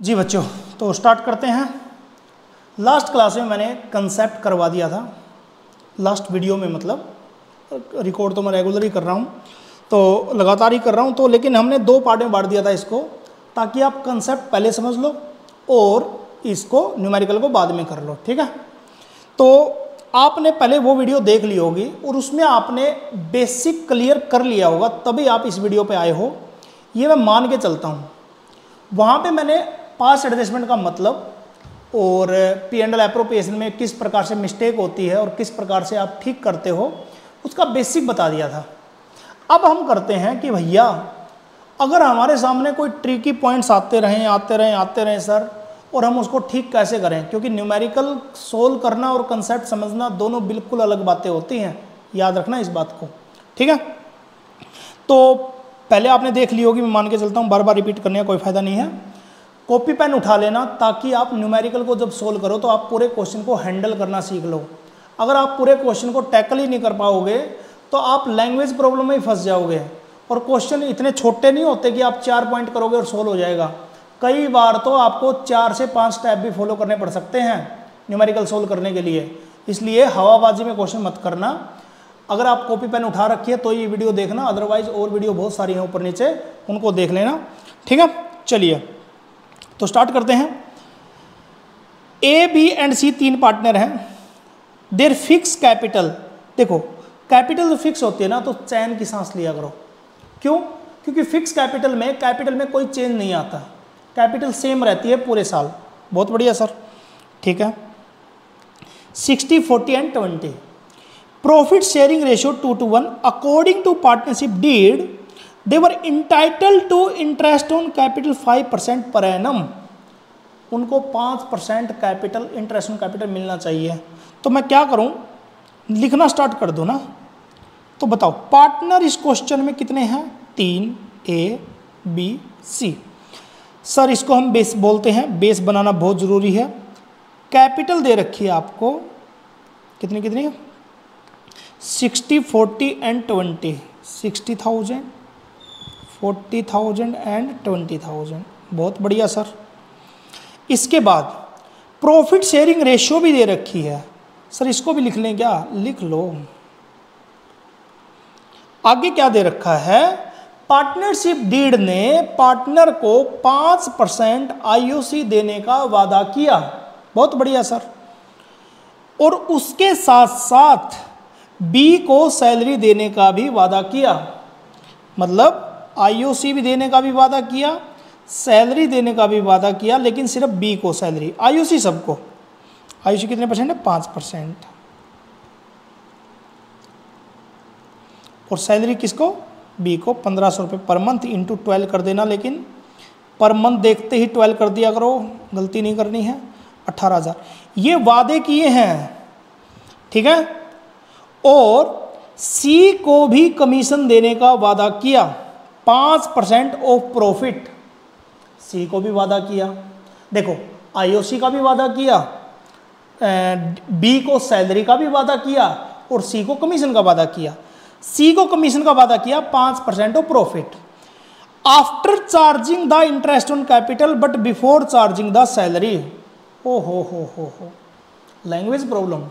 जी बच्चों, तो स्टार्ट करते हैं। लास्ट क्लास में मैंने कंसेप्ट करवा दिया था, लास्ट वीडियो में, मतलब रिकॉर्ड तो मैं रेगुलर ही कर रहा हूँ, तो लगातार ही कर रहा हूँ, तो लेकिन हमने दो पार्ट में बांट दिया था इसको, ताकि आप कंसेप्ट पहले समझ लो और इसको न्यूमेरिकल को बाद में कर लो। ठीक है, तो आपने पहले वो वीडियो देख ली होगी और उसमें आपने बेसिक क्लियर कर लिया होगा, तभी आप इस वीडियो पे आए हो, ये मैं मान के चलता हूँ। वहाँ पे मैंने पास एडजस्टमेंट का मतलब और पी एंड एल एप्रोप्रिएशन में किस प्रकार से मिस्टेक होती है और किस प्रकार से आप ठीक करते हो, उसका बेसिक बता दिया था। अब हम करते हैं कि भैया अगर हमारे सामने कोई ट्रिकी पॉइंट्स आते रहें सर, और हम उसको ठीक कैसे करें, क्योंकि न्यूमेरिकल सोल्व करना और कंसेप्ट समझना दोनों बिल्कुल अलग बातें होती हैं, याद रखना इस बात को। ठीक है, तो पहले आपने देख ली होगी, मैं मान के चलता हूँ, बार बार रिपीट करने का कोई फायदा नहीं है। कॉपी पेन उठा लेना, ताकि आप न्यूमेरिकल को जब सोल्व करो तो आप पूरे क्वेश्चन को हैंडल करना सीख लो। अगर आप पूरे क्वेश्चन को टैकल ही नहीं कर पाओगे तो आप लैंग्वेज प्रॉब्लम में ही फंस जाओगे, और क्वेश्चन इतने छोटे नहीं होते कि आप 4 पॉइंट करोगे और सोल्व हो जाएगा। कई बार तो आपको 4 से 5 स्टेप भी फॉलो करने पड़ सकते हैं न्यूमेरिकल सोल्व करने के लिए, इसलिए हवाबाजी में क्वेश्चन मत करना। अगर आप कॉपी पेन उठा रखी है तो ये वीडियो देखना, अदरवाइज और वीडियो बहुत सारी हैं ऊपर नीचे, उनको देख लेना। ठीक है, चलिए तो स्टार्ट करते हैं। ए, बी एंड सी 3 पार्टनर हैं, देयर फिक्स कैपिटल। देखो कैपिटल जो फिक्स होती है ना, तो चैन की सांस लिया करो। क्यों? क्योंकि फिक्स कैपिटल में कोई चेंज नहीं आता, कैपिटल सेम रहती है पूरे साल। बहुत बढ़िया सर, ठीक है। 60, 40 and 20। Profit sharing ratio 2:1 according to partnership deed they were entitled to interest on capital 5% पर एनम। उनको 5% कैपिटल इंटरेस्ट ऑन कैपिटल मिलना चाहिए। तो मैं क्या करूं, लिखना स्टार्ट कर दूं ना। तो बताओ पार्टनर इस क्वेश्चन में कितने हैं? 3, ए बी सी। सर इसको हम बेस बोलते हैं, बेस बनाना बहुत ज़रूरी है। कैपिटल दे रखी है आपको कितनी कितनी, 60, 40 एंड 20। 60,000, 40,000 एंड 20,000। बहुत बढ़िया सर। इसके बाद प्रॉफिट शेयरिंग रेशियो भी दे रखी है। सर इसको भी लिख लें क्या? लिख लो। आगे क्या दे रखा है? पार्टनरशिप डीड ने पार्टनर को 5% आईओसी देने का वादा किया। बहुत बढ़िया सर। और उसके साथ साथ बी को सैलरी देने का भी वादा किया, मतलब आईओसी भी देने का भी वादा किया, सैलरी देने का भी वादा किया, लेकिन सिर्फ बी को सैलरी, आईओसी सबको। आईओसी कितने परसेंट है? 5%। और सैलरी किसको? बी को। 1500 रुपये पर मंथ इंटू 12 कर देना, लेकिन पर मंथ देखते ही 12 कर दिया करो, गलती नहीं करनी है। 18,000 ये वादे किए हैं, ठीक है। और सी को भी कमीशन देने का वादा किया, 5% ऑफ प्रॉफिट। सी को भी वादा किया। देखो आईओसी का भी वादा किया, बी को सैलरी का भी वादा किया, और सी को कमीशन का वादा किया। सी को कमीशन का वादा किया 5% of profit after charging the interest on capital but before charging the salary. ओ हो language problem.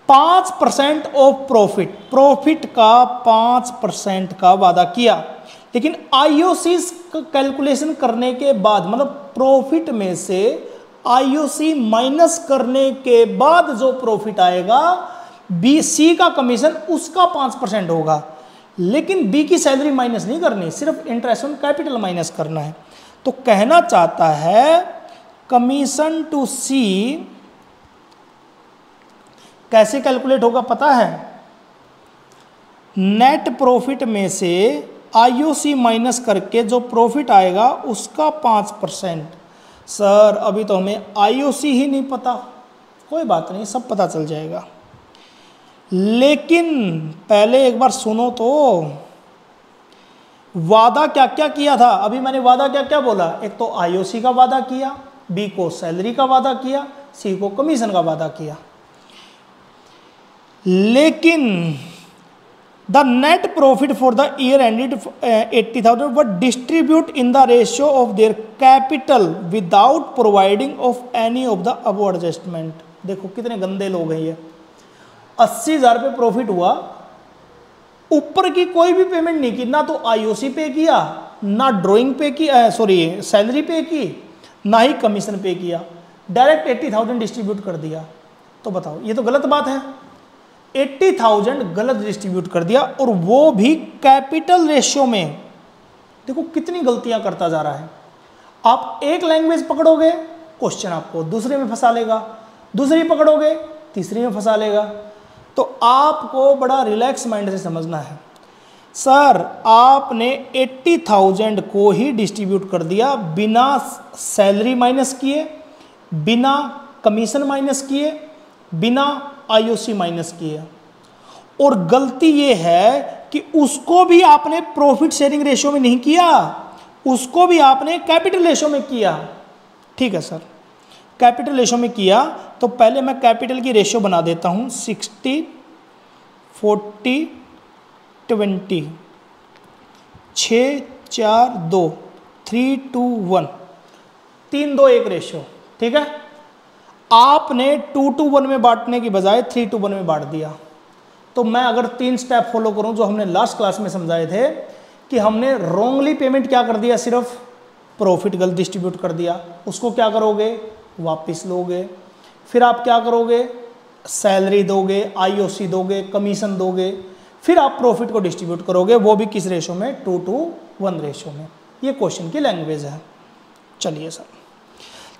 5% of profit, profit का 5% का वादा किया, लेकिन आईओसी कैलकुलेशन करने के बाद, मतलब प्रॉफिट में से आईओसी माइनस करने के बाद जो प्रॉफिट आएगा, बी सी का कमीशन उसका 5% होगा, लेकिन बी की सैलरी माइनस नहीं करनी, सिर्फ इंटरेस्ट ऑन कैपिटल माइनस करना है। तो कहना चाहता है कमीशन टू सी कैसे कैलकुलेट होगा पता है? नेट प्रॉफिट में से आईओसी माइनस करके जो प्रॉफिट आएगा उसका 5%। सर अभी तो हमें आईओसी ही नहीं पता, कोई बात नहीं, सब पता चल जाएगा। लेकिन पहले एक बार सुनो तो, वादा क्या क्या किया था? अभी मैंने वादा क्या क्या बोला? एक तो आईओसी का वादा किया, बी को सैलरी का वादा किया, सी को कमीशन का वादा किया। लेकिन the net profit for the year ended 80,000 were distribute in the ratio of their capital without providing of any of the above adjustment. देखो कितने गंदे लोग हैं ये। 80,000 रुपये प्रॉफिट हुआ, ऊपर की कोई भी पेमेंट नहीं की, ना तो आईओसी पे किया, ना ड्राइंग पे की, सॉरी सैलरी पे की, ना ही कमीशन पे किया, डायरेक्ट 80,000 डिस्ट्रीब्यूट कर दिया। तो बताओ ये तो गलत बात है। 80,000 गलत डिस्ट्रीब्यूट कर दिया और वो भी कैपिटल रेशियो में। देखो कितनी गलतियां करता जा रहा है। आप एक लैंग्वेज पकड़ोगे, क्वेश्चन आपको दूसरे में फंसा लेगा, दूसरी पकड़ोगे तीसरी में फंसा लेगा। तो आपको बड़ा रिलैक्स माइंड से समझना है। सर आपने 80,000 को ही डिस्ट्रीब्यूट कर दिया बिना सैलरी माइनस किए, बिना कमीशन माइनस किए, बिना आईओसी माइनस किए। और गलती ये है कि उसको भी आपने प्रॉफिट शेयरिंग रेशियो में नहीं किया, उसको भी आपने कैपिटल रेशियो में किया। ठीक है सर, कैपिटल रेशियो में किया तो पहले मैं कैपिटल की रेशियो बना देता हूं 60 40 20 6 4 2 3 2 1 3 2 1 रेशियो। ठीक है, आपने 2 to 1 में बांटने की बजाय 3 to 1 में बांट दिया। तो मैं अगर 3 स्टेप फॉलो करूं जो हमने लास्ट क्लास में समझाए थे कि हमने रॉन्गली पेमेंट क्या कर दिया, सिर्फ प्रॉफिट गलत डिस्ट्रीब्यूट कर दिया, उसको क्या करोगे, वापस लोगे। फिर आप क्या करोगे, सैलरी दोगे, आईओसी दोगे, कमीशन दोगे, फिर आप प्रॉफिट को डिस्ट्रीब्यूट करोगे, वो भी किस रेशो में, 2 to 1 रेशो में। ये क्वेश्चन की लैंग्वेज है। चलिए सर,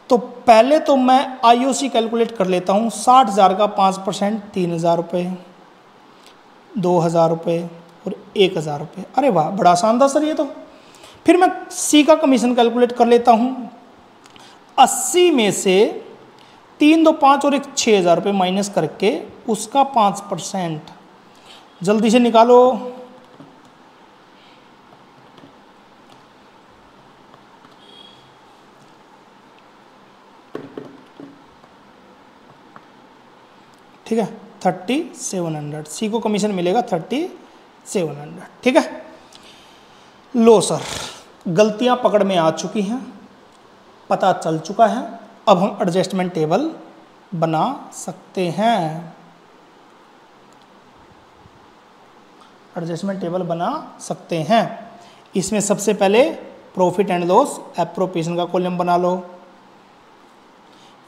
तो पहले तो मैं आईओसी कैलकुलेट कर लेता हूँ। 60,000 का 5% 3,000 रुपये, 2,000 रुपये और 1,000 रुपये। अरे वाह, बड़ा आसान था सर ये तो। फिर मैं सी का कमीशन कैलकुलेट कर लेता हूँ। 80 में से 3 2 5 और एक 6,000 रुपये माइनस करके उसका 5%। जल्दी से निकालो। ठीक है, 3700। सी को कमीशन मिलेगा 3700। ठीक है, लो सर, गलतियां पकड़ में आ चुकी हैं, पता चल चुका है। अब हम एडजस्टमेंट टेबल बना सकते हैं। एडजस्टमेंट टेबल बना सकते हैं। इसमें सबसे पहले प्रॉफिट एंड लॉस एप्रोप्रिएशन का कॉलम बना लो।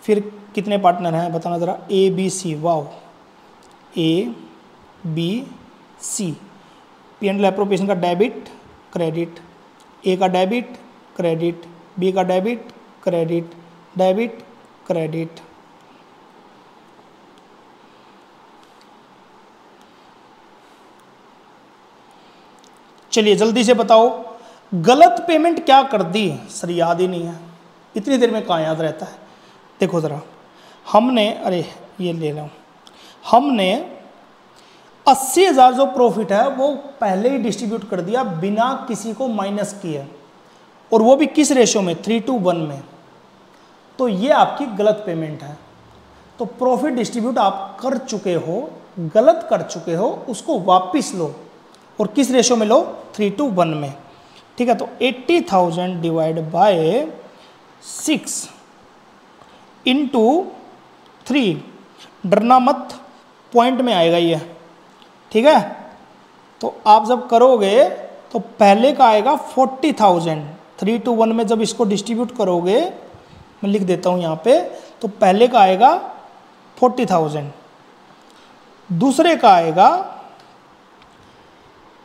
फिर कितने पार्टनर हैं बताना ज़रा, A B C. Wow, A B C. P and L appropriation का डेबिट क्रेडिट, ए का डेबिट क्रेडिट, बी का डेबिट क्रेडिट, डेबिट क्रेडिट। चलिए जल्दी से बताओ, गलत पेमेंट क्या कर दी सर, याद ही नहीं है। इतनी देर में कहाँ याद रहता है। देखो ज़रा, हमने, अरे ये ले लो, हमने 80,000 जो प्रॉफिट है वो पहले ही डिस्ट्रीब्यूट कर दिया बिना किसी को माइनस किए, और वो भी किस रेशियो में, 3 to 1 में। तो ये आपकी गलत पेमेंट है। तो प्रॉफिट डिस्ट्रीब्यूट आप कर चुके हो, गलत कर चुके हो, उसको वापस लो, और किस रेशियो में लो, 3 to 1 में। ठीक है, तो 80,000 डिवाइड बाय 6 इंटू 3, डरना मत, पॉइंट में आएगा ये। ठीक है, तो आप जब करोगे तो पहले का आएगा 40,000। 3 to 1 में जब इसको डिस्ट्रीब्यूट करोगे, मैं लिख देता हूँ यहाँ पे, तो पहले का आएगा 40,000, दूसरे का आएगा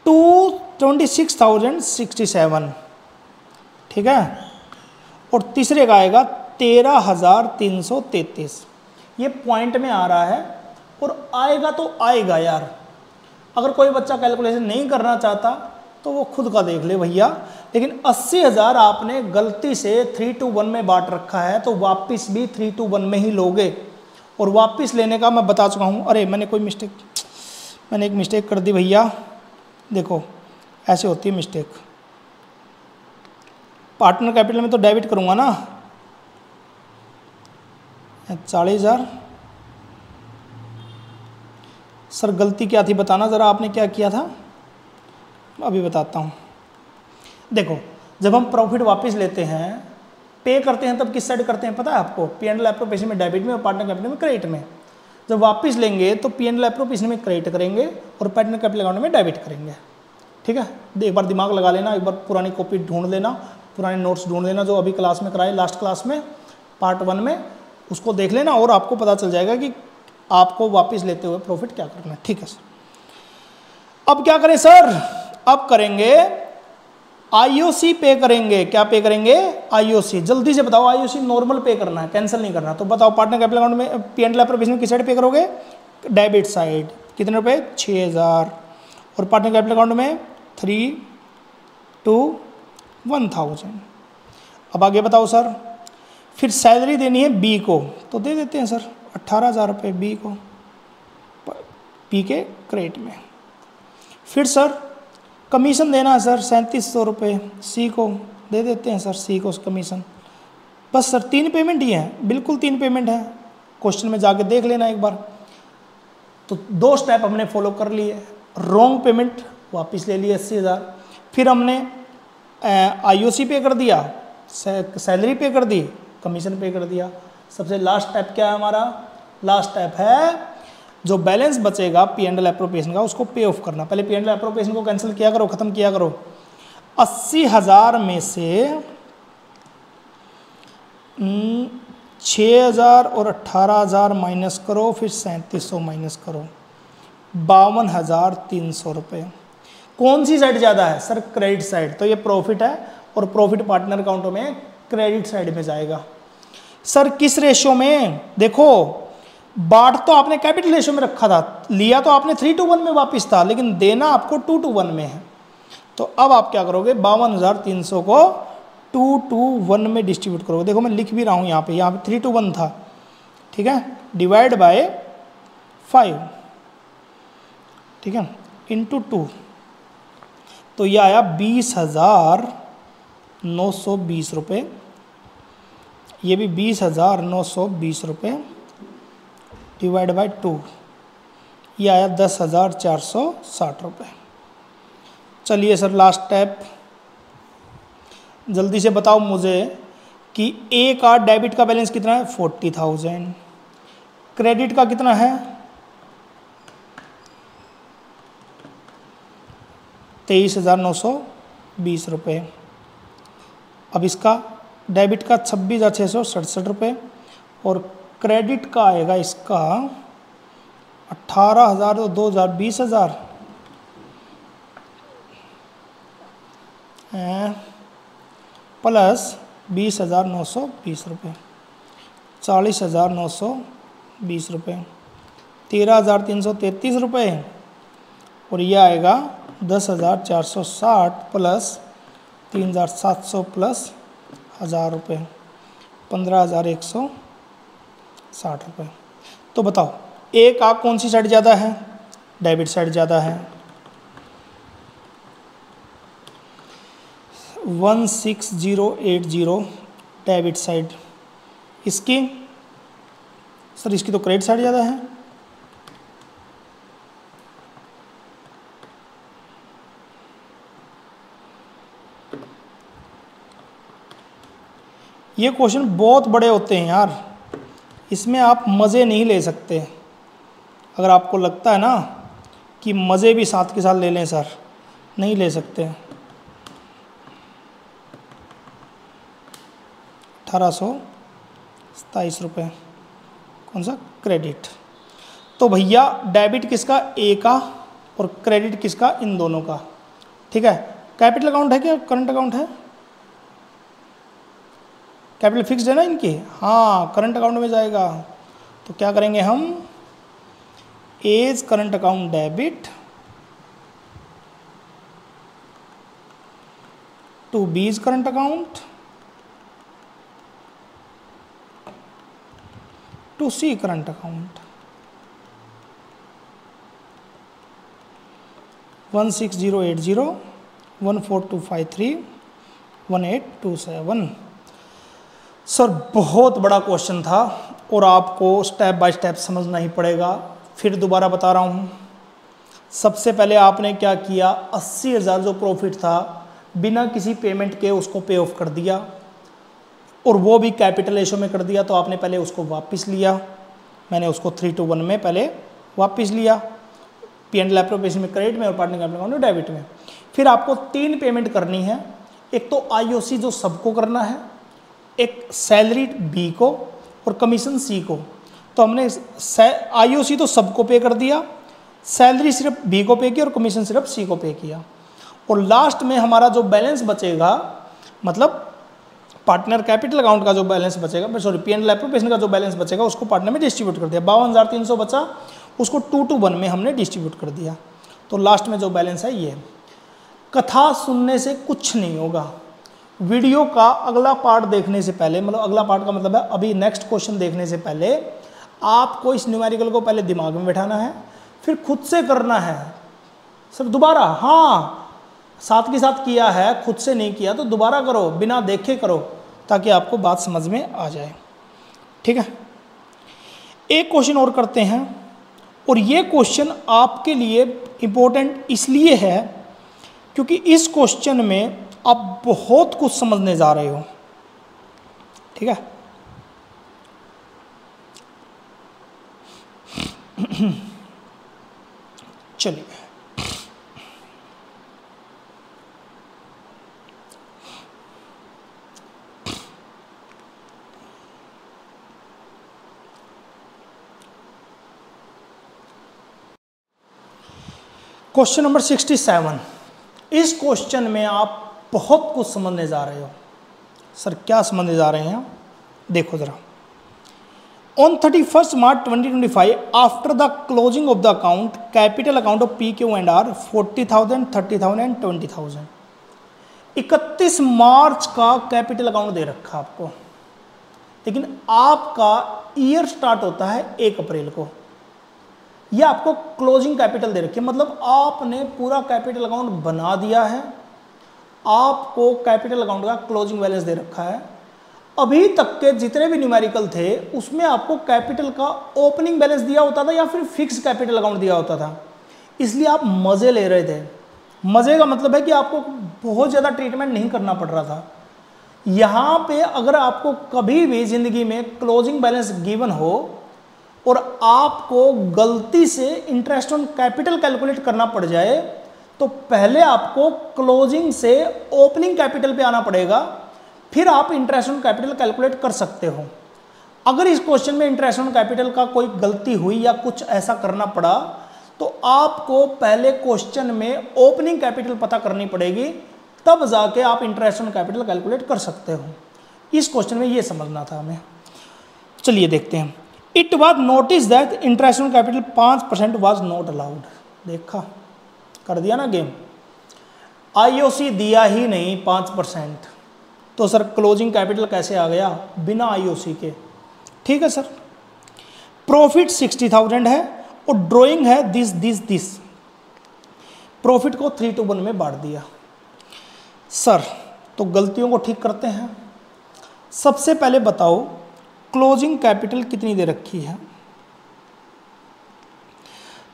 26,067। ठीक है, और तीसरे का आएगा 13,333। ये पॉइंट में आ रहा है, और आएगा तो आएगा यार। अगर कोई बच्चा कैलकुलेशन नहीं करना चाहता तो वो खुद का देख ले भैया। लेकिन 80,000 आपने गलती से 3 to 1 में बांट रखा है, तो वापस भी 3 to 1 में ही लोगे। और वापस लेने का मैं बता चुका हूँ। अरे मैंने एक मिस्टेक कर दी भैया। देखो ऐसे होती है मिस्टेक। पार्टनर कैपिटल में तो डेबिट करूँगा ना, 40,000 सर गलती क्या थी बताना ज़रा, आपने क्या किया था? अभी बताता हूँ। देखो, जब हम प्रॉफिट वापस लेते हैं, पे करते हैं, तब किस साइड करते हैं पता है आपको? पी एंड एल एप्रोप्रिएशन में डेबिट में और पार्टनर कैपिटल में क्रेडिट में। जब वापस लेंगे तो पी एंड एल एप्रोप्रिएशन में क्रेडिट करेंगे और पार्टनर कैपिटल अकाउंट में डेबिट करेंगे। ठीक है, एक बार दिमाग लगा लेना, एक बार पुरानी कॉपी ढूंढ लेना, पुराने नोट्स ढूंढ लेना जो अभी क्लास में कराए, लास्ट क्लास में पार्ट 1 में, उसको देख लेना और आपको पता चल जाएगा कि आपको वापस लेते हुए प्रॉफिट क्या करना है। ठीक है सर। अब क्या करें सर? अब करेंगे आईओसी पे करेंगे। क्या पे करेंगे? आईओसी। जल्दी से बताओ, आईओसी नॉर्मल पे करना है, कैंसिल नहीं करना। तो बताओ पार्टनर कैपिटल अकाउंट में पी एंड एल एप्रोप्रिएशन किस साइड पे करोगे? Debit side. कितने रुपए? 6000। और पार्टनर कैपिटल अकाउंट में 3 to 1000। अब आगे बताओ सर। फिर सैलरी देनी है बी को, तो दे देते हैं सर 18,000 रुपये बी को, पी के क्रेडिट में। फिर सर कमीशन देना है सर 3700 रुपये सी को, दे देते हैं सर सी को कमीशन। बस सर 3 पेमेंट ही है, बिल्कुल 3 पेमेंट है, क्वेश्चन में जाके देख लेना एक बार। तो 2 स्टेप हमने फॉलो कर लिए। रॉन्ग पेमेंट वापस ले लिए 80,000, फिर हमने आईओसी पे कर दिया, सैलरी पे कर दी, कमीशन पे कर दिया। सबसे लास्ट स्टेप क्या है हमारा? लास्ट स्टेप है जो बैलेंस बचेगा पी एंड एल एप्रोप्रिएशन का, उसको पे ऑफ करना। पहले पी एंड एल एप्रोप्रिएशन को कैंसिल किया करो, खत्म किया करो। 80,000 में से 6,000 और 18,000 माइनस करो, फिर 3700 माइनस करो, 52,300 रुपये। कौन सी साइड ज़्यादा है सर? Credit side. तो ये प्रॉफिट है और प्रॉफिट पार्टनर अकाउंट में क्रेडिट साइड में जाएगा। सर किस रेशियो में? देखो, बांट तो आपने कैपिटल रेशियो में रखा था, लिया तो आपने 3 to 1 में वापस था, लेकिन देना आपको 2 to 1 में है। तो अब आप क्या करोगे? 52,300 को 2 to 1 में डिस्ट्रीब्यूट करोगे। देखो मैं लिख भी रहा हूँ यहाँ पे 3 to 1 था, ठीक है, डिवाइड बाय 5, ठीक है, इंटू 2। तो ये आया 20,920 रुपये, ये भी 20,920 रुपये डिवाइड बाय 2, ये आया 10,460 रुपये। चलिए सर लास्ट स्टेप, जल्दी से बताओ मुझे कि ए का डेबिट का बैलेंस कितना है? 40,000। क्रेडिट का कितना है? 23,920 रुपये। अब इसका डेबिट का 26,667 रुपये और क्रेडिट का आएगा इसका 18,000 और 2,000 20,000 प्लस 20,920 रुपये, 40,920 रुपये, 13,333 रुपये और यह आएगा 10,460 प्लस 3,700 प्लस 1,000 रुपये, 15,160 रुपये। तो बताओ ए का कौन सी साइड ज़्यादा है? डेबिट साइड ज़्यादा है। 16,080 डेबिट साइड, इसकी सर इसकी तो क्रेडिट साइड ज़्यादा है। ये क्वेश्चन बहुत बड़े होते हैं यार, इसमें आप मज़े नहीं ले सकते। अगर आपको लगता है ना कि मज़े भी साथ के साथ ले लें सर, नहीं ले सकते। 1,827 रुपये कौन सा? क्रेडिट। तो भैया डेबिट किसका? ए का, और क्रेडिट किसका? इन दोनों का। ठीक है, कैपिटल अकाउंट है क्या? करंट अकाउंट है? कैपिटल फिक्स्ड है ना इनकी? हाँ, करंट अकाउंट में जाएगा। तो क्या करेंगे हम? As current account debit to B's current account to C current account. 16,080 14253 1827। Sir बहुत बड़ा क्वेश्चन था और आपको स्टेप बाय स्टेप समझना ही पड़ेगा, फिर दोबारा बता रहा हूँ, सबसे पहले आपने क्या किया, 80,000 जो प्रॉफिट था बिना किसी पेमेंट के उसको पे ऑफ कर दिया, और वो भी कैपिटल रेशो में कर दिया। तो आपने पहले उसको वापस लिया, मैंने उसको 3:1 में पहले वापस लिया, P&L एप्रोप्रिएशन में क्रेडिट में और पार्टनर कैपिटल अकाउंट में डेबिट में। फिर आपको 3 पेमेंट करनी है, एक तो IOC जो सबको करना है, एक सैलरी B को और कमीशन C को। तो हमने IOC तो सबको पे कर दिया, सैलरी सिर्फ B को पे की और कमीशन सिर्फ C को पे किया। और लास्ट में हमारा जो बैलेंस बचेगा, मतलब पार्टनर कैपिटल अकाउंट का जो बैलेंस बचेगा, सॉरी P&L एप्रोप्रिएशन का जो बैलेंस बचेगा उसको पार्टनर में डिस्ट्रीब्यूट कर दिया। 52,300 बचा, उसको 2:1 में हमने डिस्ट्रीब्यूट कर दिया। तो लास्ट में जो बैलेंस है ये। कथा सुनने से कुछ नहीं होगा, वीडियो का अगला पार्ट देखने से पहले, मतलब अगला पार्ट का मतलब है अभी नेक्स्ट क्वेश्चन देखने से पहले आपको इस न्यूमेरिकल को पहले दिमाग में बैठाना है, फिर खुद से करना है। सर दोबारा, हाँ साथ के साथ किया है, खुद से नहीं किया तो दोबारा करो, बिना देखे करो, ताकि आपको बात समझ में आ जाए। ठीक है, एक क्वेश्चन और करते हैं, और ये क्वेश्चन आपके लिए इम्पोर्टेंट इसलिए है क्योंकि इस क्वेश्चन में आप बहुत कुछ समझने जा रहे हो। ठीक है, चलिए क्वेश्चन नंबर 67। इस क्वेश्चन में आप बहुत कुछ समझने जा रहे हो। सर क्या समझने जा रहे हैं, देखो जरा। On 31 March 2025 after the closing of the account, capital account of PQ&R 40,000, 30,000 and 20,000। 31 मार्च का कैपिटल अकाउंट दे रखा आपको, लेकिन आपका ईयर स्टार्ट होता है 1 अप्रैल को। यह आपको क्लोजिंग कैपिटल दे रखी है, मतलब आपने पूरा कैपिटल अकाउंट बना दिया है, आपको कैपिटल अकाउंट का क्लोजिंग बैलेंस दे रखा है। अभी तक के जितने भी न्यूमेरिकल थे उसमें आपको कैपिटल का ओपनिंग बैलेंस दिया होता था या फिर फिक्स कैपिटल अकाउंट दिया होता था, इसलिए आप मजे ले रहे थे। मजे का मतलब है कि आपको बहुत ज़्यादा ट्रीटमेंट नहीं करना पड़ रहा था। यहाँ पे अगर आपको कभी भी जिंदगी में क्लोजिंग बैलेंस गिवन हो और आपको गलती से इंटरेस्ट ऑन कैपिटल कैलकुलेट करना पड़ जाए, तो पहले आपको क्लोजिंग से ओपनिंग कैपिटल पे आना पड़ेगा, फिर आप इंटरेस्ट ऑन कैपिटल कैलकुलेट कर सकते हो। अगर इस क्वेश्चन में इंटरेस्ट ऑन कैपिटल का कोई गलती हुई या कुछ ऐसा करना पड़ा, तो आपको पहले क्वेश्चन में ओपनिंग कैपिटल पता करनी पड़ेगी, तब जाके आप इंटरेस्ट ऑन कैपिटल कैलकुलेट कर सकते हो। इस क्वेश्चन में ये समझना था हमें। चलिए देखते हैं। It was notice that interest on capital 5% was not allowed. देखा, कर दिया ना गेम। IOC दिया ही नहीं 5%, तो सर क्लोजिंग कैपिटल कैसे आ गया बिना IOC के? ठीक है सर, प्रॉफिट 60,000 है और ड्राइंग है दिस। प्रॉफिट को 3:1 में बांट दिया। सर तो गलतियों को ठीक करते हैं। सबसे पहले बताओ क्लोजिंग कैपिटल कितनी दे रखी है?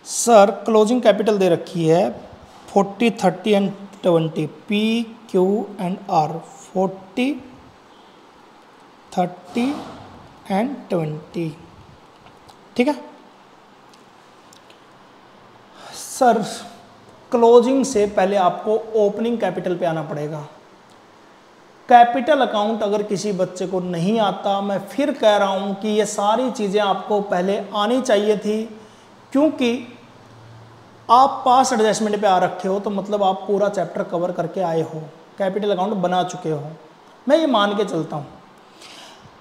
सर क्लोजिंग कैपिटल दे रखी है 40, 30 एंड 20, PQ&R 40, 30 एंड 20। ठीक है सर, क्लोजिंग से पहले आपको ओपनिंग कैपिटल पे आना पड़ेगा। कैपिटल अकाउंट अगर किसी बच्चे को नहीं आता, मैं फिर कह रहा हूं कि ये सारी चीज़ें आपको पहले आनी चाहिए थी, क्योंकि आप पास एडजस्टमेंट पे आ रखे हो, तो मतलब आप पूरा चैप्टर कवर करके आए हो, कैपिटल अकाउंट बना चुके हो, मैं ये मान के चलता हूँ।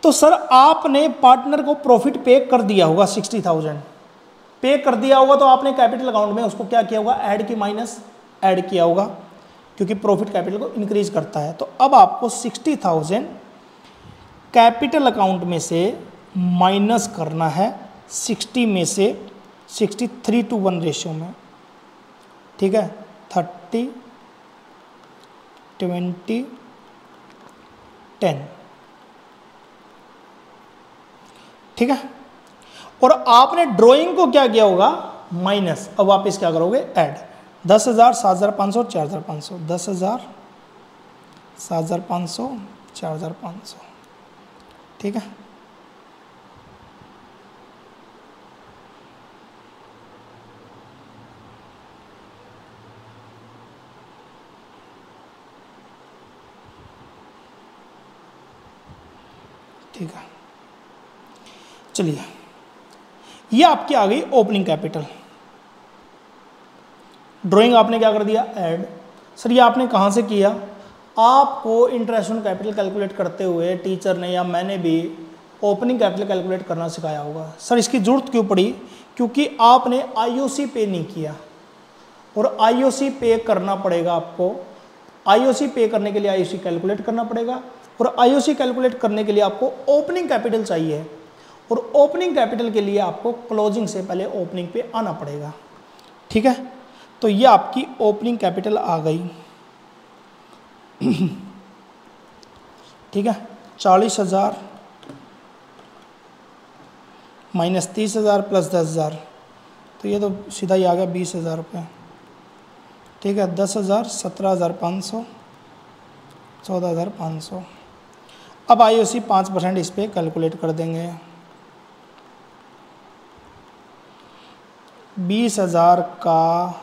तो सर आपने पार्टनर को प्रॉफिट पे कर दिया होगा, 60,000 पे कर दिया होगा, तो आपने कैपिटल अकाउंट में उसको क्या किया होगा, ऐड की माइनस ऐड किया होगा, क्योंकि प्रॉफिट कैपिटल को इंक्रीज करता है। तो अब आपको 60,000 कैपिटल अकाउंट में से माइनस करना है 60 में से, 63:1 रेशियो में। ठीक है, 30, 20, 10। ठीक है, और आपने ड्राइंग को क्या किया होगा, माइनस। अब वापस क्या करोगे, ऐड। 10,000, 7,500, 4,500, 10,000, 7,500, 4,500, ठीक है। ठीक है, चलिए ये आपकी आ गई ओपनिंग कैपिटल। ड्राइंग आपने क्या कर दिया, ऐड। सर ये आपने कहाँ से किया, आपको इंटरेस्ट ऑन कैपिटल कैलकुलेट करते हुए टीचर ने या मैंने भी ओपनिंग कैपिटल कैलकुलेट करना सिखाया होगा। सर इसकी ज़रूरत क्यों पड़ी, क्योंकि आपने आईओसी पे नहीं किया, और आईओसी पे करना पड़ेगा आपको। आईओसी पे करने के लिए आईओसी कैलकुलेट करना पड़ेगा, और आईओसी कैलकुलेट करने के लिए आपको ओपनिंग कैपिटल चाहिए, और ओपनिंग कैपिटल के लिए आपको क्लोजिंग से पहले ओपनिंग पे आना पड़ेगा, ठीक है। तो ये आपकी ओपनिंग कैपिटल आ गई, ठीक है। 40,000 माइनस 30,000 प्लस 10,000, तो ये तो सीधा ही आ गया 20,000 रुपये, ठीक है। 10,000, 17,500, 14,500। अब आईओसी 5% इस पर कैलकुलेट कर देंगे। 20,000 का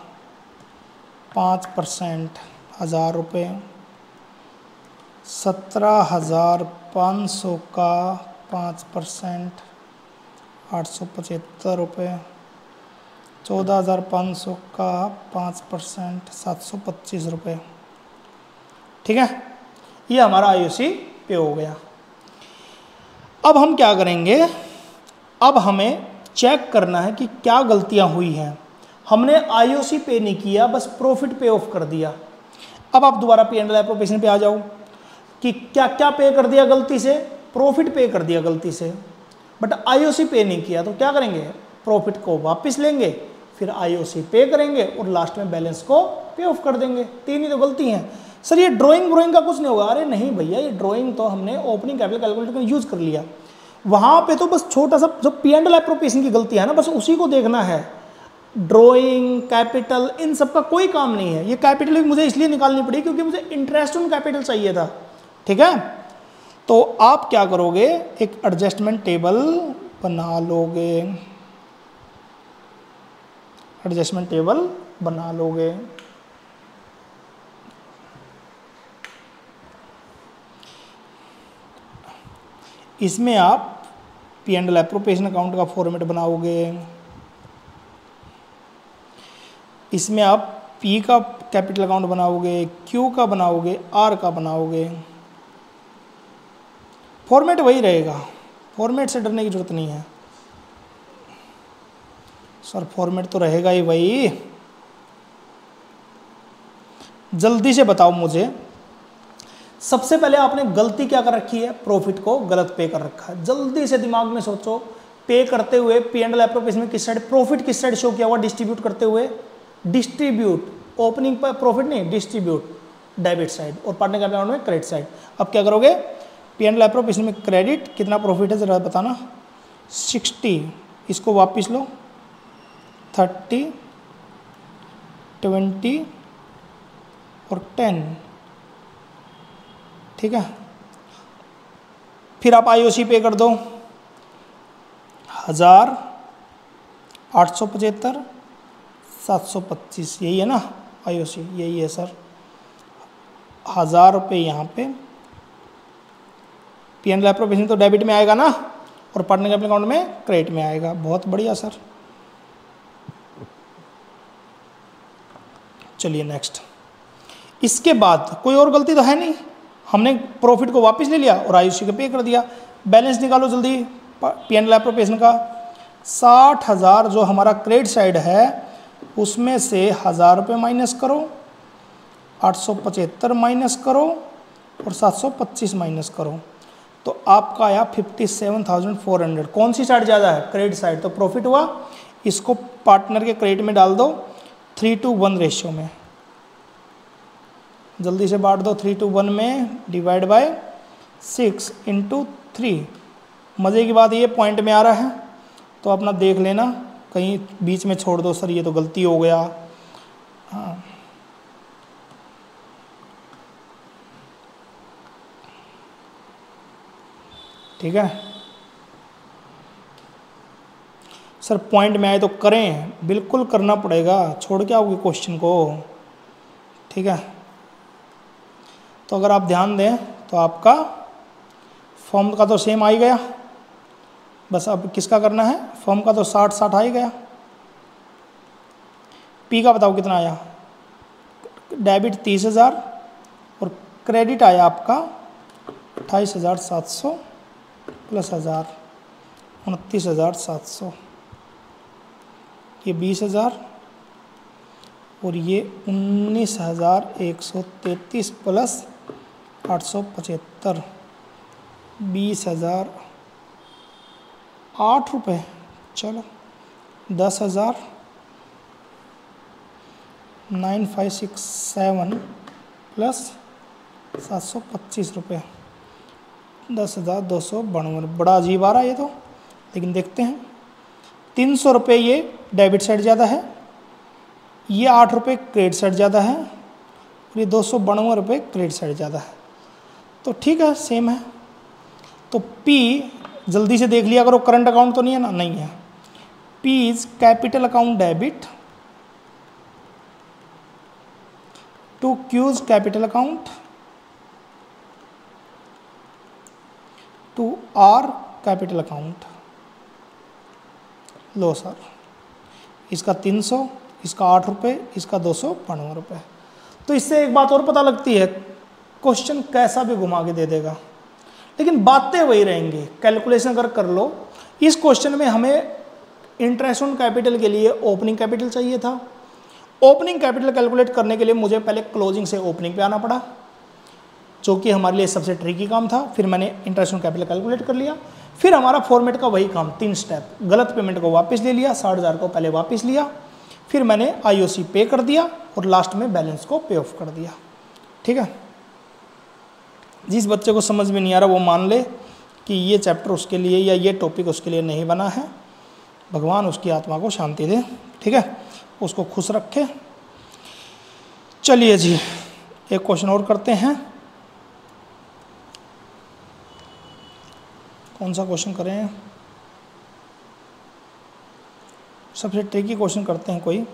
5%, 1,000 रुपये। 17,500 का 5%, 875 रुपये। 14,500 का 5%, 725 रुपये, ठीक है। ये हमारा आईओसी पे हो गया। अब हम क्या करेंगे, अब हमें चेक करना है कि क्या गलतियां हुई हैं। हमने आईओसी पे नहीं किया, बस प्रॉफिट पे ऑफ कर दिया। अब आप दोबारा पी एंड एल एप्रोप्रिएशन पे आ जाओ कि क्या क्या पे कर दिया गलती से, प्रॉफिट पे कर दिया गलती से, बट आईओसी पे नहीं किया। तो क्या करेंगे, प्रॉफिट को वापस लेंगे, फिर आईओसी पे करेंगे, और लास्ट में बैलेंस को पे ऑफ कर देंगे। 3 ही तो गलती हैं। सर ये ड्राइंग का कुछ नहीं होगा, अरे नहीं भैया, ये ड्राइंग तो हमने ओपनिंग कैपिटल कैलकुलेटर का यूज कर लिया। वहां पे तो बस छोटा सा जो पी एंड एल एप्रोप्रिएशन की गलती है ना, बस उसी को देखना है। ड्राइंग, कैपिटल, इन सब का कोई काम नहीं है। ये कैपिटल भी मुझे इसलिए निकालनी पड़ी क्योंकि मुझे इंटरेस्ट ऑन कैपिटल चाहिए था, ठीक है। तो आप क्या करोगे, एक एडजस्टमेंट टेबल बना लोगे, एडजस्टमेंट टेबल बना लोगे। इसमें आप P and L appropriation account का फॉर्मेट बनाओगे। इसमें आप पी का कैपिटल अकाउंट बनाओगे, क्यू का बनाओगे, आर का बनाओगे। फॉर्मेट वही रहेगा, फॉर्मेट से डरने की जरूरत नहीं है। सर फॉर्मेट तो रहेगा ही वही। जल्दी से बताओ मुझे, सबसे पहले आपने गलती क्या कर रखी है, प्रॉफिट को गलत पे कर रखा है। जल्दी से दिमाग में सोचो, पे करते हुए पी एंड एल एप्रोप्रिएशन में किस साइड प्रॉफिट, किस साइड शो किया हुआ, डिस्ट्रीब्यूट करते हुए, डिस्ट्रीब्यूट, ओपनिंग पर प्रॉफिट नहीं, डिस्ट्रीब्यूट डेबिट साइड, और पार्टनर कैपिटल अकाउंट में क्रेडिट साइड। अब क्या करोगे, पी एंड एल एप्रोप्रिएशन में क्रेडिट कितना प्रॉफिट है जरा बताना, 60, इसको वापस लो, 30, 20 और 10, ठीक है। फिर आप आईओसी पे कर दो, 1000, 875, 725, यही है ना आईओसी, यही है सर। 1000 रुपये यहाँ पे, पी एंड एल एप्रोप्रिएशन तो डेबिट में आएगा ना, और पार्टनर कैपिटल अकाउंट में क्रेडिट में आएगा। बहुत बढ़िया सर। चलिए नेक्स्ट। इसके बाद कोई और गलती तो है नहीं, हमने प्रॉफिट को वापस ले लिया और आईओसी को पे कर दिया। बैलेंस निकालो जल्दी पी एंड एल एप्रोप्रिएशन का। 60,000 जो हमारा क्रेडिट साइड है उसमें से 1,000 रुपये माइनस करो, 875 माइनस करो, और 725 माइनस करो, तो आपका आया 57,400। कौन सी साइड ज़्यादा है, क्रेडिट साइड, तो प्रॉफिट हुआ। इसको पार्टनर के क्रेडिट में डाल दो 3:1 रेशियो में, जल्दी से बांट दो 3:1 में, डिवाइड बाय 6 × 3। मज़े की बात ये पॉइंट में आ रहा है, तो अपना देख लेना, कहीं बीच में छोड़ दो सर ये तो गलती हो गया। हाँ ठीक है सर, पॉइंट में आए तो करें, बिल्कुल करना पड़ेगा, छोड़ के आओगे क्वेश्चन को। ठीक है, तो अगर आप ध्यान दें तो आपका फॉर्म का तो सेम आ ही गया, बस अब किसका करना है, फॉर्म का तो 60 आ ही गया। पी का बताओ कितना आया, डेबिट 30,000 और क्रेडिट आया आपका 28,700 प्लस 1000 29,700, ये 20,000 और ये 19,133 प्लस 875, 20,008 रुपये। चलो 10,000 9567 प्लस 725 रुपये, 10,292। बड़ा अजीब आ रहा है ये तो, लेकिन देखते हैं। 300 रुपये ये डेबिट साइड ज़्यादा है, ये 8 रुपये क्रेडिट साइड ज़्यादा है और ये 292 रुपये क्रेडिट साइड ज़्यादा है, तो ठीक है सेम है। तो P जल्दी से देख लिया करो, करंट अकाउंट तो नहीं है ना, नहीं है। P is capital account debit to Q's capital account to R capital account. लो सर, इसका 300, इसका 8 रुपये, इसका 292 रुपये। तो इससे एक बात और पता लगती है, क्वेश्चन कैसा भी घुमा के दे देगा, लेकिन बातें वही रहेंगी। कैलकुलेशन अगर कर लो, इस क्वेश्चन में हमें इंटरेस्ट ऑन कैपिटल के लिए ओपनिंग कैपिटल चाहिए था। ओपनिंग कैपिटल कैलकुलेट करने के लिए मुझे पहले क्लोजिंग से ओपनिंग पे आना पड़ा, जो कि हमारे लिए सबसे ट्रिकी काम था। फिर मैंने इंटरेस्ट ऑन कैपिटल कैलकुलेट कर लिया। फिर हमारा फॉर्मेट का वही काम, 3 स्टेप। गलत पेमेंट को वापस ले लिया, 60,000 को पहले वापस लिया, फिर मैंने IOC पे कर दिया और लास्ट में बैलेंस को पे ऑफ कर दिया। ठीक है, जिस बच्चे को समझ में नहीं आ रहा वो मान ले कि ये चैप्टर उसके लिए या ये टॉपिक उसके लिए नहीं बना है। भगवान उसकी आत्मा को शांति दे, ठीक है, उसको खुश रखे। चलिए जी, एक क्वेश्चन और करते हैं। कौन सा क्वेश्चन करें, सबसे ट्रिकी क्वेश्चन करते हैं कोई।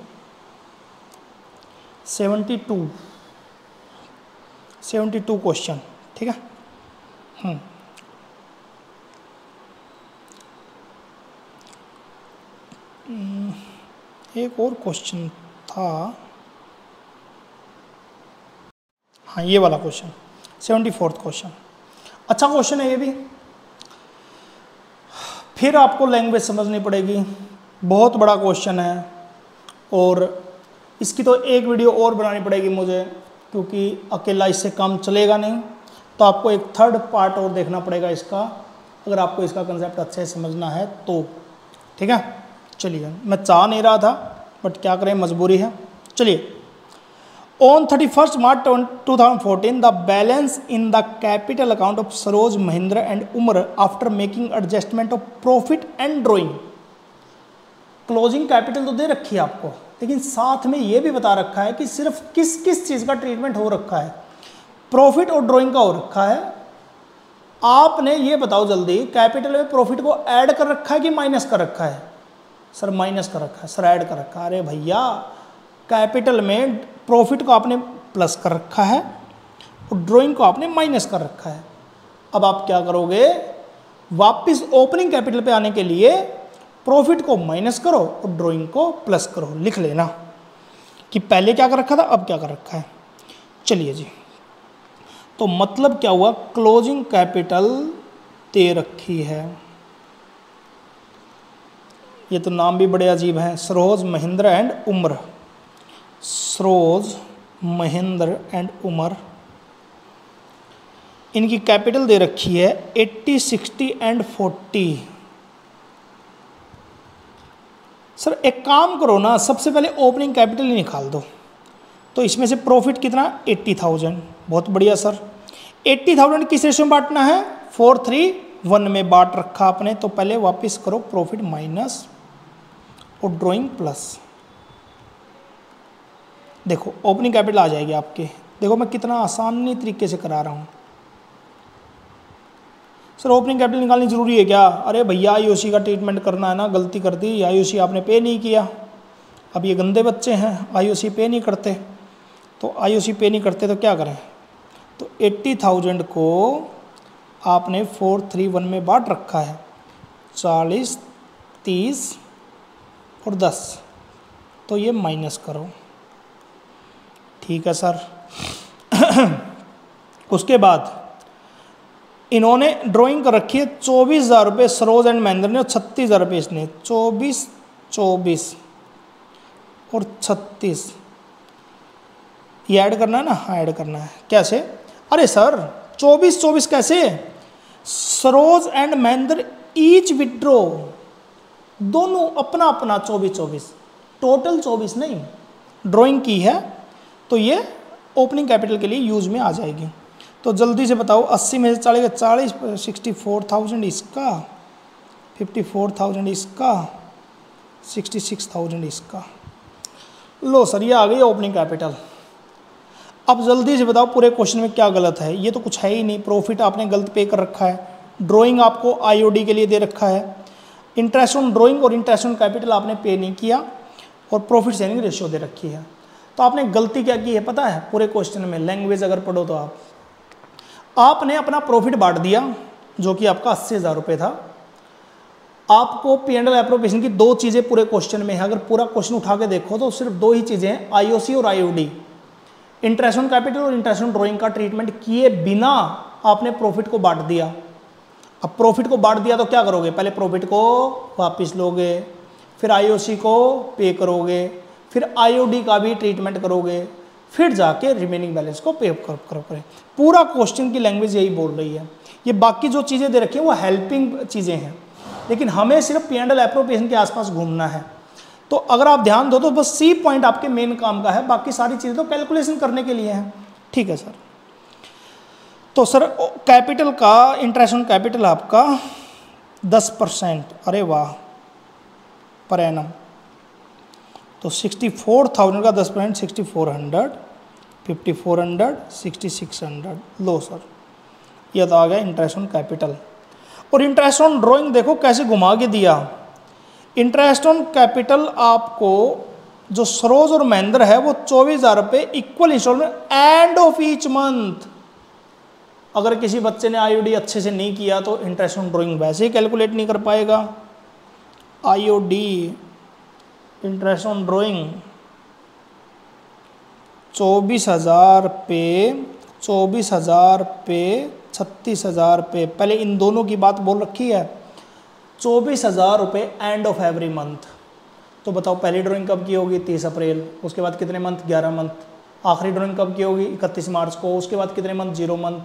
72 क्वेश्चन, ठीक है। एक और क्वेश्चन था, हाँ ये वाला क्वेश्चन, 74th क्वेश्चन। अच्छा क्वेश्चन है ये भी। फिर आपको लैंग्वेज समझनी पड़ेगी, बहुत बड़ा क्वेश्चन है और इसकी तो एक वीडियो और बनानी पड़ेगी मुझे, क्योंकि अकेला इससे काम चलेगा नहीं। तो आपको एक थर्ड पार्ट और देखना पड़ेगा इसका, अगर आपको इसका कंसेप्ट अच्छे से समझना है तो। ठीक है, चलिए, मैं चाह नहीं रहा था बट क्या करें, मजबूरी है। चलिए, on 31 March 2014 the balance in the capital account of Saroj Mahindra and Umar after making adjustment of profit and drawing. Closing capital तो दे रखी है आपको, लेकिन साथ में ये भी बता रखा है कि सिर्फ किस किस चीज़ का ट्रीटमेंट हो रखा है। प्रॉफिट और ड्रॉइंग का हो रखा है। आपने ये बताओ जल्दी, कैपिटल में प्रॉफिट को ऐड कर रखा है कि माइनस कर रखा है? सर माइनस कर रखा है। सर ऐड कर रखा है। अरे भैया, कैपिटल में प्रॉफिट को आपने प्लस कर रखा है और ड्रॉइंग को आपने माइनस कर रखा है। अब आप क्या करोगे, वापस ओपनिंग कैपिटल पे आने के लिए प्रॉफिट को माइनस करो और ड्रॉइंग को प्लस करो। लिख लेना कि पहले क्या कर रखा था, अब क्या कर रखा है। चलिए जी, तो मतलब क्या हुआ, क्लोजिंग कैपिटल दे रखी है। ये तो नाम भी बड़े अजीब हैं, सरोज महिंद्रा एंड उमर। सरोज महिंद्रा एंड उमर, इनकी कैपिटल दे रखी है 80, 60 एंड 40। सर एक काम करो ना, सबसे पहले ओपनिंग कैपिटल ही निकाल दो। तो इसमें से प्रॉफिट कितना, 80,000। बहुत बढ़िया सर। 80,000 किस रेशियो में बांटना है, 4:3 1 में बांट रखा आपने, तो पहले वापस करो प्रॉफिट माइनस और ड्राइंग प्लस। देखो ओपनिंग कैपिटल आ जाएगी आपके। देखो मैं कितना आसानी तरीके से करा रहा हूँ। सर ओपनिंग कैपिटल निकालनी जरूरी है क्या? अरे भैया आईओसी का ट्रीटमेंट करना है ना, गलती कर दी, आईओसी आपने पे नहीं किया। अब ये गंदे बच्चे हैं, आईओसी पे नहीं करते, तो आईओसी पे नहीं करते तो क्या करें? तो 80,000 को आपने 431 में बांट रखा है, 40, 30 और 10, तो ये माइनस करो। ठीक है सर। उसके बाद इन्होंने ड्राइंग कर रखी है 24,000 रुपये सरोज एंड महेंद्र ने, और 36,000 रुपये इसने। 24, 24 और 36 ये ऐड करना है ना? हाँ ऐड करना है। कैसे? अरे सर 24, 24 कैसे? Saroj and Mahendra each withdraw, दोनों अपना अपना 24, 24, टोटल 24 नहीं, ड्राइंग की है तो ये ओपनिंग कैपिटल के लिए यूज में आ जाएगी। तो जल्दी से बताओ 80 में से 40 40, 64,000 इसका, 54,000 इसका, 66,000 इसका। लो सर ये आ गई ओपनिंग कैपिटल। अब जल्दी से बताओ पूरे क्वेश्चन में क्या गलत है? ये तो कुछ है ही नहीं। प्रॉफिट आपने गलत पे कर रखा है, ड्राइंग आपको आईओडी के लिए दे रखा है, इंटरेस्ट ऑन ड्राइंग और इंटरेस्ट ऑन कैपिटल आपने पे नहीं किया, और प्रॉफिट शेयरिंग रेशियो दे रखी है। तो आपने गलती क्या की है पता है? पूरे क्वेश्चन में लैंग्वेज अगर पढ़ो तो आपने अपना प्रॉफिट बांट दिया जो कि आपका 80,000 रुपये था। आपको पी एंड एल एप्रोप्रिएशन की दो चीज़ें पूरे क्वेश्चन में है। अगर पूरा क्वेश्चन उठा के देखो तो सिर्फ दो ही चीज़ें हैं, आईओसी और आईओडी, इंटरेस्ट ऑन कैपिटल और इंटरेस्ट ऑन ड्राइंग का ट्रीटमेंट किए बिना आपने प्रॉफिट को बांट दिया। अब प्रॉफिट को बांट दिया तो क्या करोगे? पहले प्रॉफिट को वापस लोगे, फिर आईओसी को पे करोगे, फिर आईओडी का भी ट्रीटमेंट करोगे, फिर जाके रिमेनिंग बैलेंस को पे करोगे। पूरा क्वेश्चन की लैंग्वेज यही बोल रही है। ये बाकी जो चीज़ें दे रखी हैं वो हेल्पिंग चीज़ें हैं, लेकिन हमें सिर्फ पी एंड एल एप्रोप्रिएशन के आसपास घूमना है। तो अगर आप ध्यान दो तो बस सी पॉइंट आपके मेन काम का है, बाकी सारी चीज़ें तो कैलकुलेशन करने के लिए हैं। ठीक है सर। तो सर कैपिटल का, इंटरेस्ट ऑन कैपिटल आपका 10%, अरे वाह, पर एनम। तो 64,000 का 10%, 6400, 5400, 6600। लो सर यह तो आ गया इंटरेस्ट ऑन कैपिटल। और इंटरेस्ट ऑन ड्राइंग देखो कैसे घुमा के दिया। इंटरेस्ट ऑन कैपिटल आपको जो सरोज और महेंद्र है वो 24,000 रुपये equal instalment end of each month. अगर किसी बच्चे ने आईओडी अच्छे से नहीं किया तो इंटरेस्ट ऑन ड्राइंग वैसे ही कैलकुलेट नहीं कर पाएगा। आईओडी इंटरेस्ट ऑन ड्राइंग 24,000 पे 24,000 पे 36,000 रुपये। पहले इन दोनों की बात बोल रखी है। 24,000 रुपये एंड ऑफ एवरी मंथ। तो बताओ पहली ड्राइंग कब की होगी? 30 अप्रैल। उसके बाद कितने मंथ? 11 मंथ। आखिरी ड्राइंग कब की होगी? 31 मार्च को। उसके बाद कितने मंथ? 0 मंथ।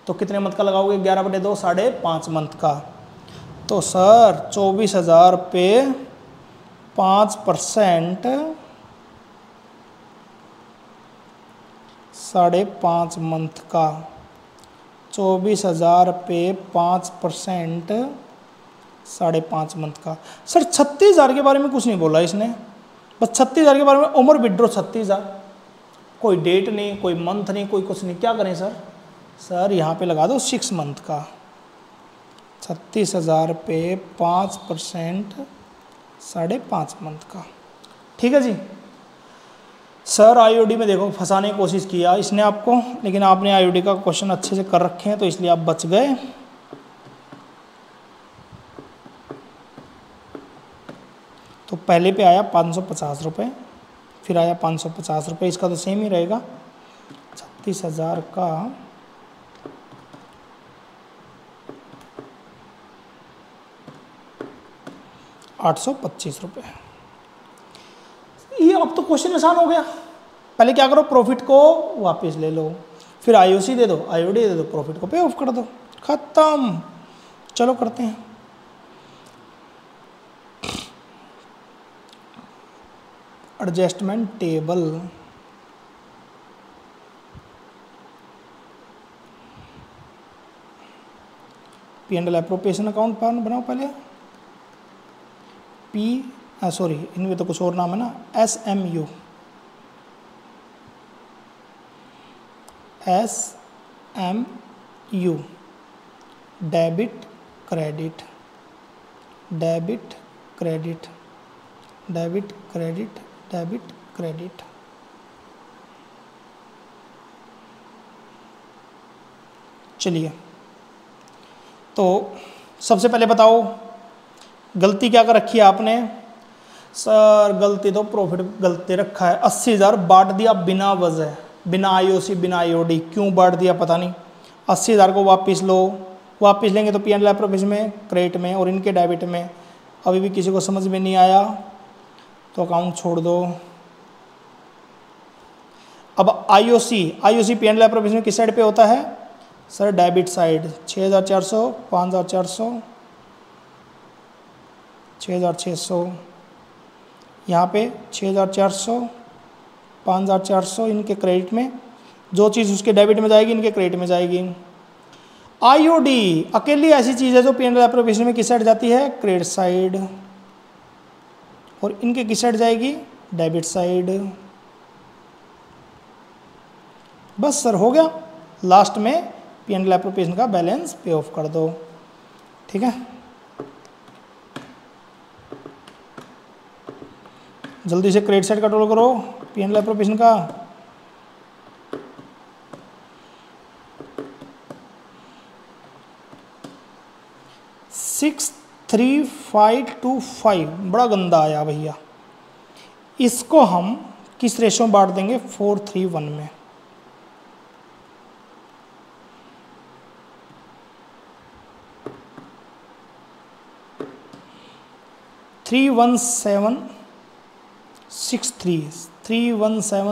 तो कितने मंथ का लगाओगे? 11/2, 5.5 मंथ का। तो सर 24,000 पे 5%, 5.5 मंथ का। 24,000 पे 5%, 5.5 मंथ का। सर 36,000 के बारे में कुछ नहीं बोला इसने, बस 36,000 के बारे में। उम्र विड्रो 36,000, कोई डेट नहीं, कोई मंथ नहीं, कोई कुछ नहीं। क्या करें सर? सर यहाँ पे लगा दो 6 मंथ का। 36,000 पे 5%, 5.5 मंथ का। ठीक है जी। सर आईओडी में देखो फंसाने की कोशिश किया इसने आपको, लेकिन आपने आईओडी का क्वेश्चन अच्छे से कर रखे हैं तो इसलिए आप बच गए। तो पहले पे आया 550 रुपये, फिर आया 550 रुपये, इसका तो सेम ही रहेगा। 36,000 का 825 रुपये। ये अब तो क्वेश्चन आसान हो गया। पहले क्या करो? प्रॉफिट को वापस ले लो, फिर आईओसी दे दो, आईओडी दे दो, प्रॉफिट को पे ऑफ कर दो, खत्म। चलो करते हैं। Adjustment table. P P&L appropriation account बनाओ पहले, सॉरी इनमें तो कुछ और नाम है ना, SMU, debit credit, debit credit, debit credit, debit credit. चलिए, तो सबसे पहले बताओ गलती क्या कर रखी है आपने? सर गलती तो प्रॉफिट गलती रखा है, 80,000 बांट दिया बिना वजह, बिना IOC बिना IOD, क्यों बांट दिया पता नहीं। 80,000 को वापस लो, वापस लेंगे तो P&L एप्रोप्रिएशन में, क्रेडिट में, और इनके डेबिट में। अभी भी किसी को समझ में नहीं आया तो अकाउंट छोड़ दो। अब IOC P&L एप्रोप्रिएशन किस साइड पे होता है? सर डेबिट साइड, 6,400, 5,400, 6,600, यहाँ पे 6,400, 5,400 इनके क्रेडिट में, जो चीज़ उसके डेबिट में जाएगी इनके क्रेडिट में जाएगी। IOD अकेली ऐसी चीज़ है जो P&L एप्रोप्रिएशन में किस साइड जाती है? क्रेडिट साइड, और इनके किस साइड जाएगी? Debit side. बस सर हो गया, लास्ट में P&L एप्रोप्रिएशन का बैलेंस पे ऑफ कर दो। ठीक है, जल्दी से क्रेडिट साइड कंट्रोल करो P&L एप्रोप्रिएशन का। सिक्स 3,525 बड़ा गंदा आया भैया, इसको हम किस रेशो में बांट देंगे? 4:3:1 में। Three one seven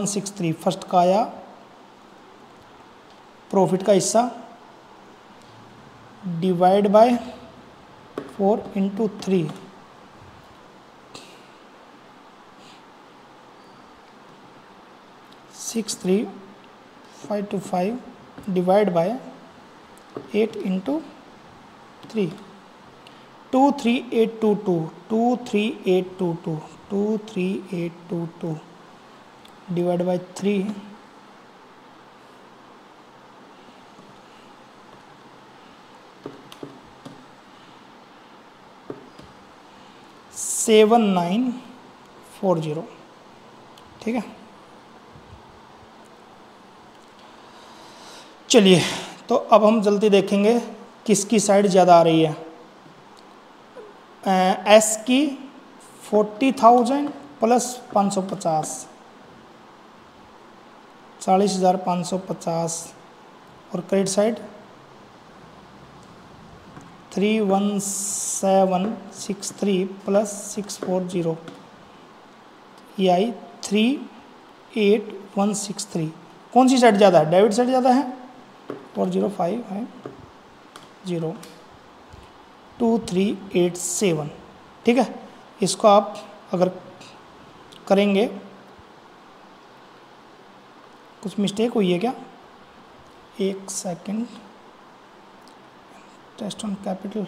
six three first का आया प्रॉफिट का हिस्सा, divide by 4 × 3, six 3,525 divide by 8 × 3, 23822, 23822, 23822 divide by 3, 7,940। ठीक है, चलिए तो अब हम जल्दी देखेंगे किसकी साइड ज़्यादा आ रही है। एस की 40,000 प्लस 550, 40,550, और क्रेडिट साइड 31763 प्लस 640, ये आई 38163। कौन सी साइड ज़्यादा है? डेबिट साइड ज़्यादा है, 405 है 02387। ठीक है, इसको आप अगर करेंगे, कुछ मिस्टेक हुई है क्या? एक second, test on capital,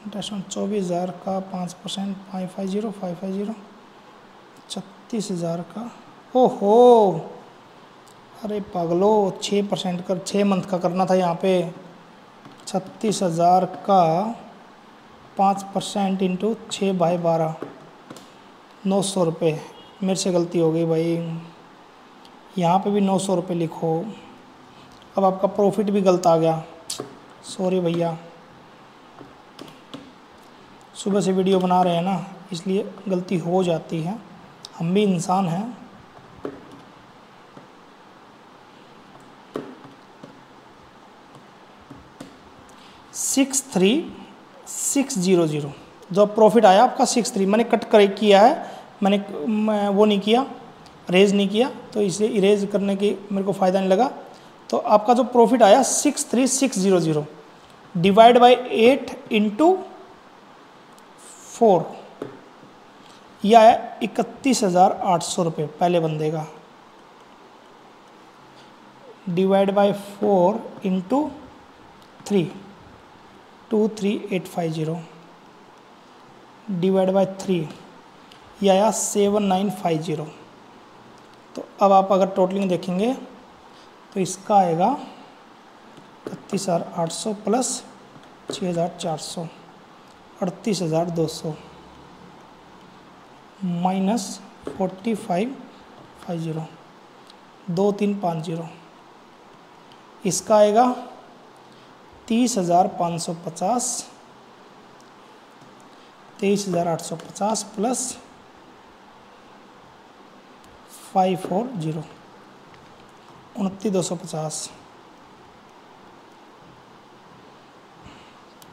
interest on 24,000 का 5%, 550, 36,000 का, ओहो अरे पागलो 6% कर, 6 मंथ का करना था यहाँ पे। 36,000 का 5% इंटू 6/12, 900 रुपये। मेरे से गलती हो गई भाई, यहाँ पे भी 900 रुपये लिखो। अब आपका प्रॉफिट भी गलत आ गया, सॉरी भैया, सुबह से वीडियो बना रहे हैं ना, इसलिए गलती हो जाती है, हम भी इंसान हैं। सिक्स 3,600 जो प्रॉफिट आया आपका 6,3, मैंने कट कर किया है, मैंने वो नहीं किया, रेज नहीं किया, तो इसे इरेज करने की मेरे को फ़ायदा नहीं लगा। तो आपका जो प्रॉफिट आया 6,3,600 डिवाइड बाय 8 × 4, यह आया 31,800 रुपये पहले बंदे का। Divide by 4 into 3 23850 divide by 3 ये आया 7950। तो अब आप अगर टोटलिंग देखेंगे तो इसका आएगा 31,800 प्लस 6,400 38,200 माइनस 4550 2350। इसका आएगा 30,550 23,850 प्लस 540 29,250।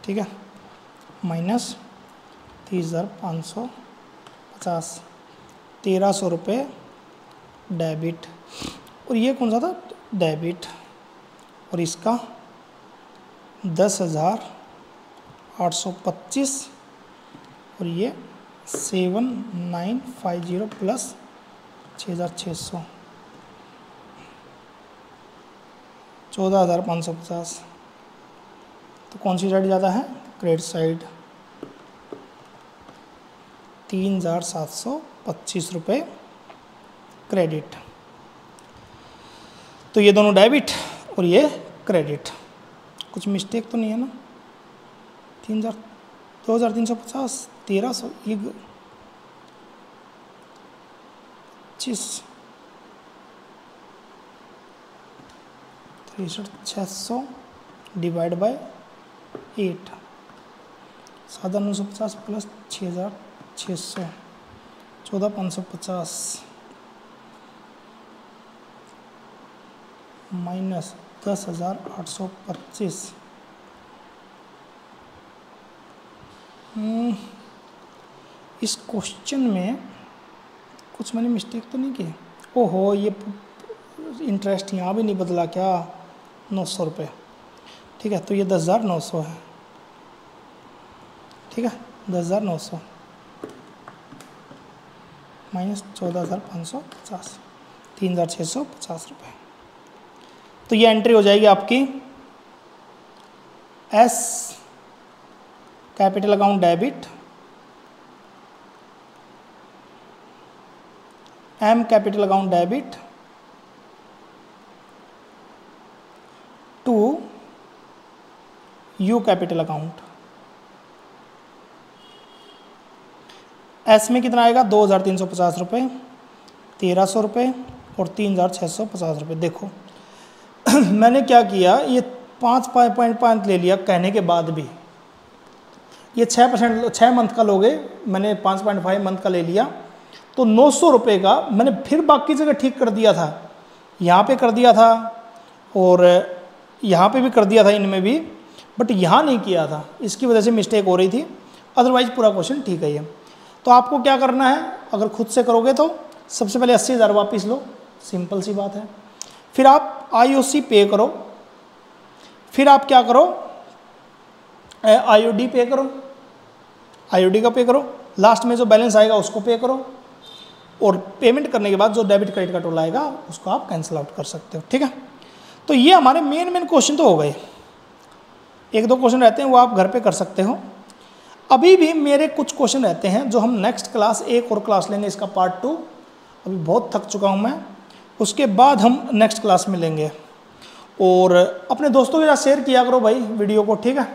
ठीक है, माइनस 30,550 1300 रुपये डेबिट। और ये कौन सा था? डेबिट। और इसका 10,825 और ये 7,950 प्लस 6,600 14,550। तो कौन सी साइड ज़्यादा है? Credit side. 3,725 रुपये क्रेडिट। तो ये दोनों डेबिट और ये क्रेडिट। कुछ मिस्टेक तो नहीं है ना? 2,350 1,300 ये 25 63,600 डिवाइड बाय 8 7,950 प्लस 6,600 14,550 माइनस 10,825। इस क्वेश्चन में कुछ मैंने मिस्टेक तो नहीं की? ओहो, ये इंटरेस्ट यहाँ भी नहीं बदला क्या? 900 रुपये। ठीक है, तो ये 10,900 है। ठीक है, 10,900 माइनस 14,550 3,650 रुपये। तो ये एंट्री हो जाएगी आपकी S capital account debit, M capital account debit to U capital account. S में कितना आएगा? 2,350 रुपये 1,300 रुपये और 3,650 रुपये। देखो मैंने क्या किया, ये 5.5 ले लिया कहने के बाद भी। ये 6% 6 मंथ का लोगे, मैंने 5.5 मंथ का ले लिया, तो 900 रुपये का मैंने फिर बाकी जगह ठीक कर दिया था। यहाँ पे कर दिया था और यहाँ पे भी कर दिया था, इनमें भी, बट यहाँ नहीं किया था। इसकी वजह से मिस्टेक हो रही थी, अदरवाइज पूरा क्वेश्चन ठीक है ये। तो आपको क्या करना है, अगर खुद से करोगे तो सबसे पहले 80,000 वापस लो, सिंपल सी बात है। फिर आप IOC पे करो, फिर आप क्या करो, IOD पे करो, IOD का पे करो, लास्ट में जो बैलेंस आएगा उसको पे करो, और पेमेंट करने के बाद जो डेबिट क्रेडिट का टोल आएगा उसको आप कैंसिल आउट कर सकते हो। ठीक है, तो ये हमारे मेन क्वेश्चन तो हो गए। 1-2 क्वेश्चन रहते हैं वो आप घर पे कर सकते हो। अभी भी मेरे कुछ क्वेश्चन रहते हैं जो हम नेक्स्ट क्लास, एक और क्लास लेंगे, इसका पार्ट 2। अभी बहुत थक चुका हूँ मैं, उसके बाद हम नेक्स्ट क्लास में लेंगे। और अपने दोस्तों के साथ शेयर किया करो भाई वीडियो को। ठीक है,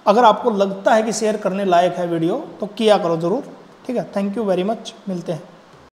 अगर आपको लगता है कि शेयर करने लायक है वीडियो तो किया करो ज़रूर। ठीक है, थैंक यू वेरी मच, मिलते हैं।